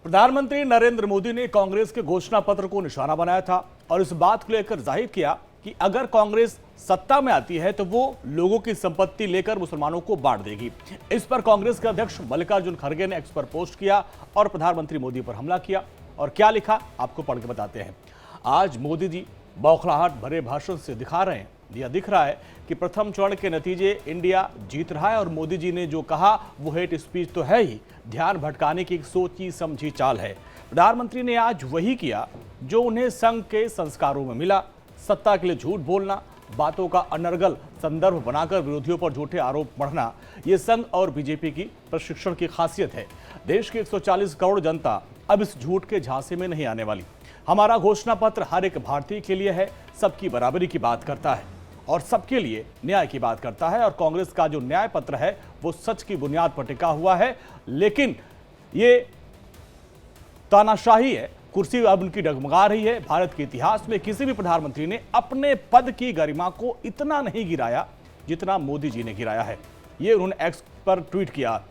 प्रधानमंत्री नरेंद्र मोदी ने कांग्रेस के घोषणा पत्र को निशाना बनाया था और इस बात को लेकर जाहिर किया कि अगर कांग्रेस सत्ता में आती है तो वो लोगों की संपत्ति लेकर मुसलमानों को बांट देगी। इस पर कांग्रेस के अध्यक्ष मल्लिकार्जुन खड़गे ने एक्स पर पोस्ट किया और प्रधानमंत्री मोदी पर हमला किया। और क्या लिखा आपको पढ़ के बताते हैं। आज मोदी जी बौखलाहट भरे भाषण से दिख रहा है कि प्रथम चरण के नतीजे इंडिया जीत रहा है और मोदी जी ने जो कहा वो हेट स्पीच तो है ही, ध्यान भटकाने की एक सोची समझी चाल है। प्रधानमंत्री ने आज वही किया जो उन्हें संघ के संस्कारों में मिला। सत्ता के लिए झूठ बोलना, बातों का अनर्गल संदर्भ बनाकर विरोधियों पर झूठे आरोप बढ़ना, ये संघ और बीजेपी की प्रशिक्षण की खासियत है। देश की 140 करोड़ जनता अब इस झूठ के झांसे में नहीं आने वाली। हमारा घोषणा पत्र हर एक भारतीय के लिए है, सबकी बराबरी की बात करता है और सबके लिए न्याय की बात करता है। और कांग्रेस का जो न्याय पत्र है वो सच की बुनियाद पर टिका हुआ है, लेकिन ये तानाशाही है। कुर्सी अब उनकी डगमगा रही है। भारत के इतिहास में किसी भी प्रधानमंत्री ने अपने पद की गरिमा को इतना नहीं गिराया जितना मोदी जी ने गिराया है। ये उन्होंने एक्स पर ट्वीट किया।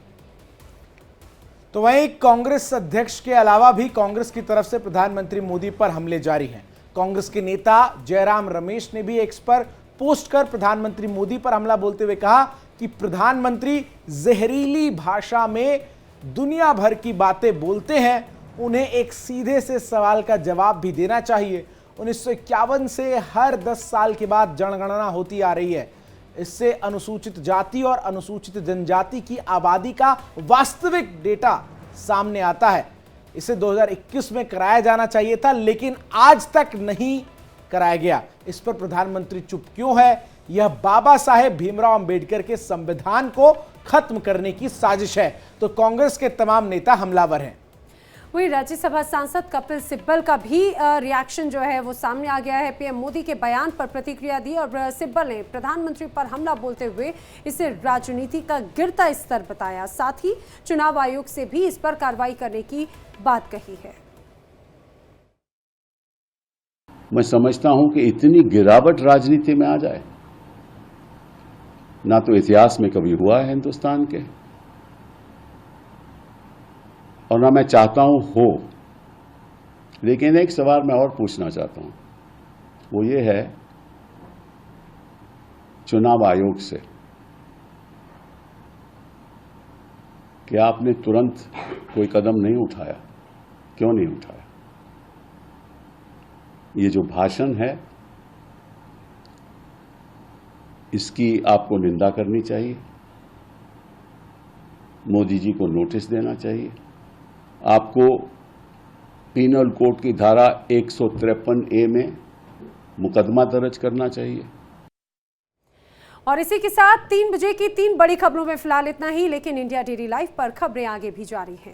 तो वहीं कांग्रेस अध्यक्ष के अलावा भी कांग्रेस की तरफ से प्रधानमंत्री मोदी पर हमले जारी हैं। कांग्रेस के नेता जयराम रमेश ने भी एक्स पर पोस्ट कर प्रधानमंत्री मोदी पर हमला बोलते हुए कहा कि प्रधानमंत्री जहरीली भाषा में दुनिया भर की बातें बोलते हैं, उन्हें एक सीधे से सवाल का जवाब भी देना चाहिए। 1951 से हर 10 साल के बाद जनगणना होती आ रही है। इससे अनुसूचित जाति और अनुसूचित जनजाति की आबादी का वास्तविक डेटा सामने आता है। इसे 2021 में कराया जाना चाहिए था, लेकिन आज तक नहीं कराया गया। इस पर प्रधानमंत्री चुप क्यों है? यह बाबा साहेब भीमराव अंबेडकर के संविधान को खत्म करने की साजिश है। तो कांग्रेस के तमाम नेता हमलावर हैं। वही राज्यसभा सांसद कपिल सिब्बल का भी रिएक्शन जो है वो सामने आ गया है। पीएम मोदी के बयान पर प्रतिक्रिया दी और सिब्बल ने प्रधानमंत्री पर हमला बोलते हुए इसे राजनीति का गिरता स्तर बताया। साथ ही चुनाव आयोग से भी इस पर कार्रवाई करने की बात कही है। मैं समझता हूं कि इतनी गिरावट राजनीति में आ जाए ना तो इतिहास में कभी हुआ है हिंदुस्तान के, और ना मैं चाहता हूं हो। लेकिन एक सवाल मैं और पूछना चाहता हूं, वो ये है चुनाव आयोग से कि आपने तुरंत कोई कदम नहीं उठाया। क्यों नहीं उठाया? ये जो भाषण है इसकी आपको निंदा करनी चाहिए, मोदी जी को नोटिस देना चाहिए, आपको पीनल कोड की धारा 153A में मुकदमा दर्ज करना चाहिए। और इसी के साथ 3 बजे की 3 बड़ी खबरों में फिलहाल इतना ही, लेकिन इंडिया डेली लाइव पर खबरें आगे भी जारी हैं।